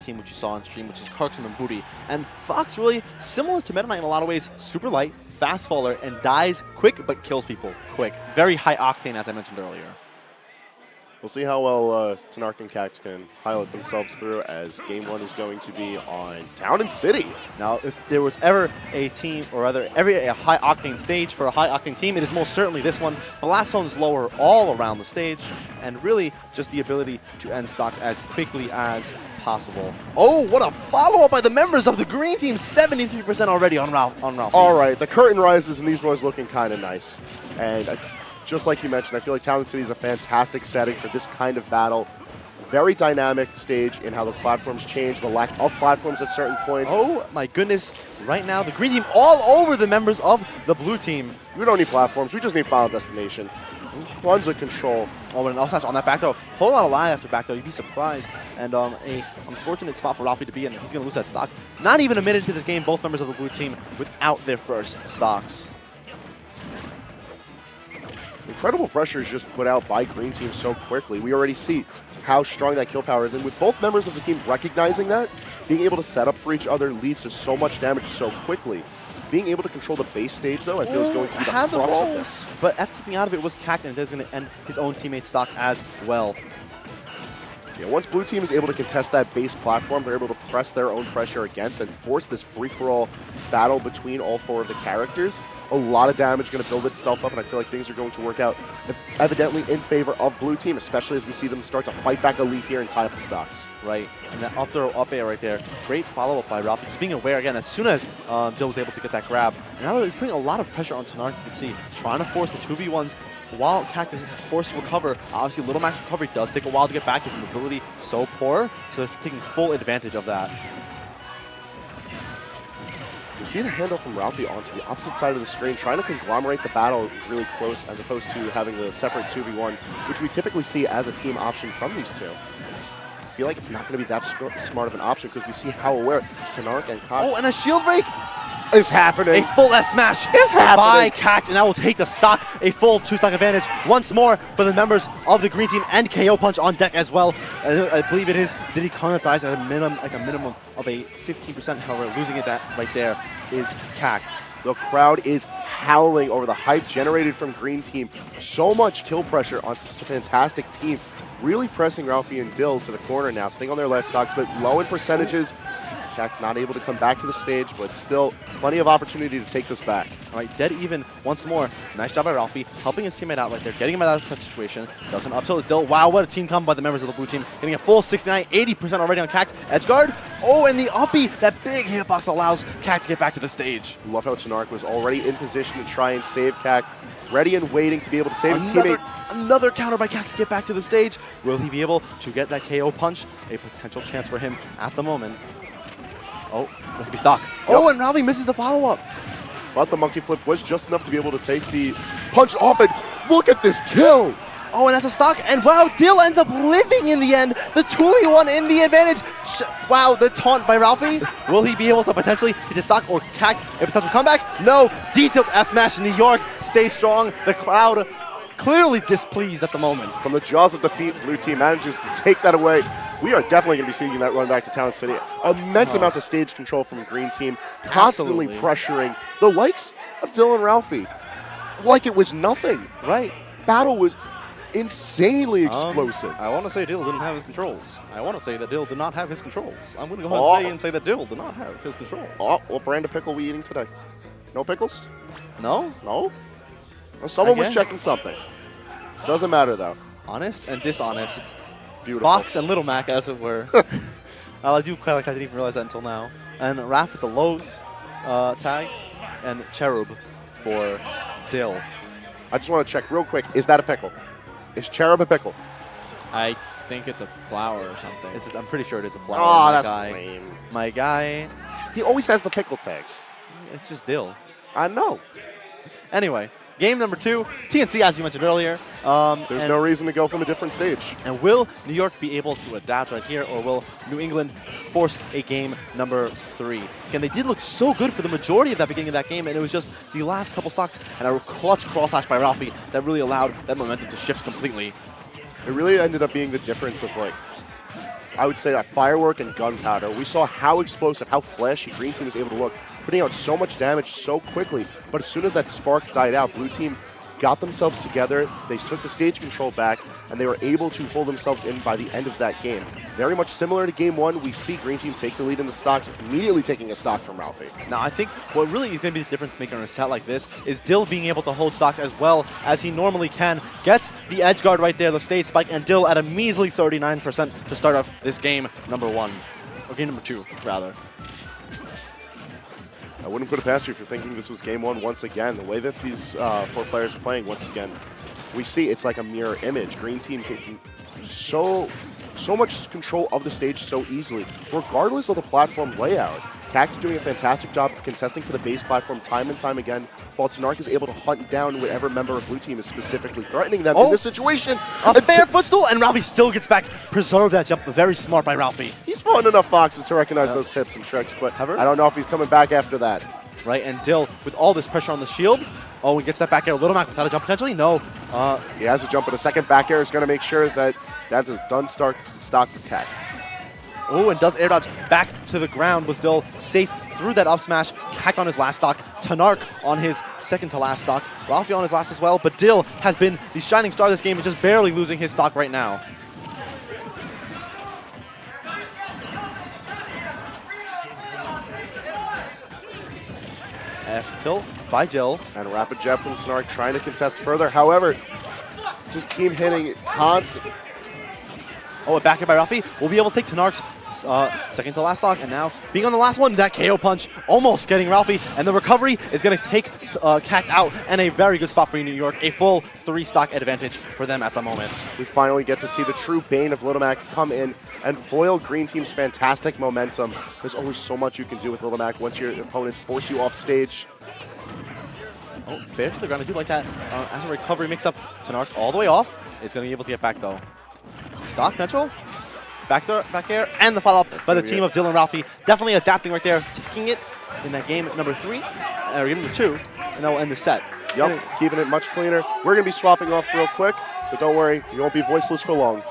team, which you saw on stream, which is Karksum and Booty. And Fox really similar to Meta Knight in a lot of ways, super light, fast faller, and dies quick but kills people quick. Very high octane, as I mentioned earlier. We'll see how well Tanark and CAGT can pilot themselves through, as game one is going to be on Town and City. Now, if there was ever a team, or rather, a high octane stage for a high octane team, it is most certainly this one. Blast zones lower all around the stage, and really just the ability to end stocks as quickly as possible. Oh, what a follow-up by the members of the green team! 73% already on Ralphie. All right, the curtain rises, and these boys looking kind of nice. And just like you mentioned, I feel like Town and City is a fantastic setting for this kind of battle. Very dynamic stage in how the platforms change, the lack of platforms at certain points. Oh my goodness, right now the green team all over the members of the blue team. We don't need platforms, we just need Final Destination. Tons of control. Oh, and also on that back throw. Whole lot of live after back throw, you'd be surprised. And a unfortunate spot for Ralphie to be in. He's going to lose that stock. Not even a minute into this game, both members of the blue team without their first stocks. Incredible pressure is just put out by green team so quickly. We already see how strong that kill power is, and with both members of the team recognizing that, being able to set up for each other leads to so much damage so quickly. Being able to control the base stage, though, I feel is going to be the crux of this. But FTing out of it was CAGT, and it is going to end his own teammate's stock as well. Yeah, once blue team is able to contest that base platform, they're able to press their own pressure against and force this free-for-all battle between all four of the characters. A lot of damage going to build itself up, and I feel like things are going to work out evidently in favor of blue team, especially as we see them start to fight back a lead here and tie up the stocks. Right, and that up throw, up air right there. Great follow-up by Ralphie. Just being aware again, as soon as Dill was able to get that grab. And now he's putting a lot of pressure on Tanark, you can see, trying to force the 2v1s while CAGT is forced to recover. Obviously, Little Mac's recovery does take a while to get back. His mobility so poor, so they're taking full advantage of that. You see the handoff from Ralphie onto the opposite side of the screen, trying to conglomerate the battle really close as opposed to having the separate 2v1, which we typically see as a team option from these two. I feel like it's not going to be that smart of an option because we see how aware Tanark and CAGT. Oh, and a shield break! Is happening. A full S smash is happening by CAGT, and that will take the stock. A full 2-stock advantage once more for the members of the green team, and KO punch on deck as well. I believe it is Diddy Kona dies at a minimum, of a 15%. However, losing it that right there is CAGT. The crowd is howling over the hype generated from green team. So much kill pressure on such a fantastic team. Really pressing Ralphie and Dill to the corner now, staying on their last stocks, but low in percentages. CAGT not able to come back to the stage, but still plenty of opportunity to take this back. All right, dead even once more. Nice job by Ralphie, helping his teammate out right there, getting him out of that situation. Doesn't up tilt his Dill. Wow, what a team combo by the members of the blue team. Getting a full 69, 80% already on CAGT. Edgeguard. Oh, and the uppy, that big hitbox allows CAGT to get back to the stage. Love how Tanark was already in position to try and save CAGT. Ready and waiting to be able to save his teammate. Another counter by CAGT to get back to the stage. Will he be able to get that KO punch? A potential chance for him at the moment. Oh, that could be stock. Yep. Oh, and Ralphie misses the follow-up. But the monkey flip was just enough to be able to take the punch off, and look at this kill. Oh, and that's a stock, and wow, Dill ends up living in the end. The 2v1 in the advantage. Wow, the taunt by Ralphie. Will he be able to potentially hit the stock, or CAGT a potential comeback? No, D-tilt S-smash in New York. Stay strong. The crowd clearly displeased at the moment. From the jaws of defeat, blue team manages to take that away. We are definitely going to be seeing that run back to Town City. Immense amounts of stage control from green team, constantly pressuring the likes of Dill and Ralphie like it was nothing. Right. Battle was insanely explosive. I want to say Dill didn't have his controls. I want to say that Dill did not have his controls. I'm going to go ahead and say that Dill did not have his controls. Oh, what brand of pickle we eating today? No pickles? No? No? Well, someone was checking something. Doesn't matter, though. Honest and dishonest. Beautiful. Fox and Little Mac, as it were. I do quite like I didn't even realize that until now. And Raph with the lows tag, and Cherub for Dill. I just want to check real quick. Is that a pickle? Is Cherub a pickle? I think it's a flower or something. I'm pretty sure it is a flower. Oh, that's lame. My guy. He always has the pickle tags. It's just Dill. I know. Anyway, game number 2, TNC, as you mentioned earlier. There's no reason to go from a different stage. And will New York be able to adapt right here, or will New England force a game number 3? Again, they did look so good for the majority of that beginning of that game, and it was just the last couple stocks and a clutch cross-slash by Ralphie that really allowed that momentum to shift completely. It really ended up being the difference of, like, I would say, a firework and gunpowder. We saw how explosive, how flashy Green Team was able to look, putting out so much damage so quickly. But as soon as that spark died out, Blue Team got themselves together, they took the stage control back, and they were able to pull themselves in by the end of that game. Very much similar to Game 1, we see Green Team take the lead in the stocks, immediately taking a stock from Ralphie. Now, I think what really is going to be the difference maker in a set like this is Dill being able to hold stocks as well as he normally can. Gets the edge guard right there, the stage spike, and Dill at a measly 39% to start off this game number 1. Or game number 2, rather. I wouldn't put it past you if you're thinking this was Game 1 once again. The way that these 4 players are playing, once again, we see it's like a mirror image. Green Team taking so much control of the stage so easily, regardless of the platform layout. CAGT doing a fantastic job of contesting for the base platform time and time again, while Tanark is able to hunt down whatever member of Blue Team is specifically threatening them in this situation. A bare footstool, and Ralphie still gets back. Preserve that jump. Very smart by Ralphie. He's fought enough foxes to recognize those tips and tricks, but I don't know if he's coming back after that. Right, and Dill, with all this pressure on the shield, he gets that back air. Little Mac without a jump potentially? No. He has a jump, but a second back air is going to make sure that that is done stock for CAGT. Oh, and does air dodge back to the ground. Was Dill safe through that up smash. CAGT on his last stock. Tanark on his second to last stock. Ralphie on his last as well. But Dill has been the shining star of this game and just barely losing his stock right now. F tilt by Dill. And a rapid jab from Tanark trying to contest further. However, just team hitting constant. Oh, a back air by Ralphie. We'll be able to take Tanark's second to last stock. And now, being on the last one, that KO punch almost getting Ralphie. And the recovery is going to take CAGT out. And a very good spot for New York. A full 3 stock advantage for them at the moment. We finally get to see the true bane of Little Mac come in and foil Green Team's fantastic momentum. There's always so much you can do with Little Mac once your opponents force you off stage. Oh, fair to the ground. I do like that. As a recovery mix-up, Tanark all the way off. Is going to be able to get back, though. Stock potential. Back air, and the follow-up by the team of Dill and Ralphie. Definitely adapting right there, taking it in that game number 3, or game number 2, and that will end the set. Yep, keeping it much cleaner. We're going to be swapping off real quick, but don't worry, you won't be voiceless for long.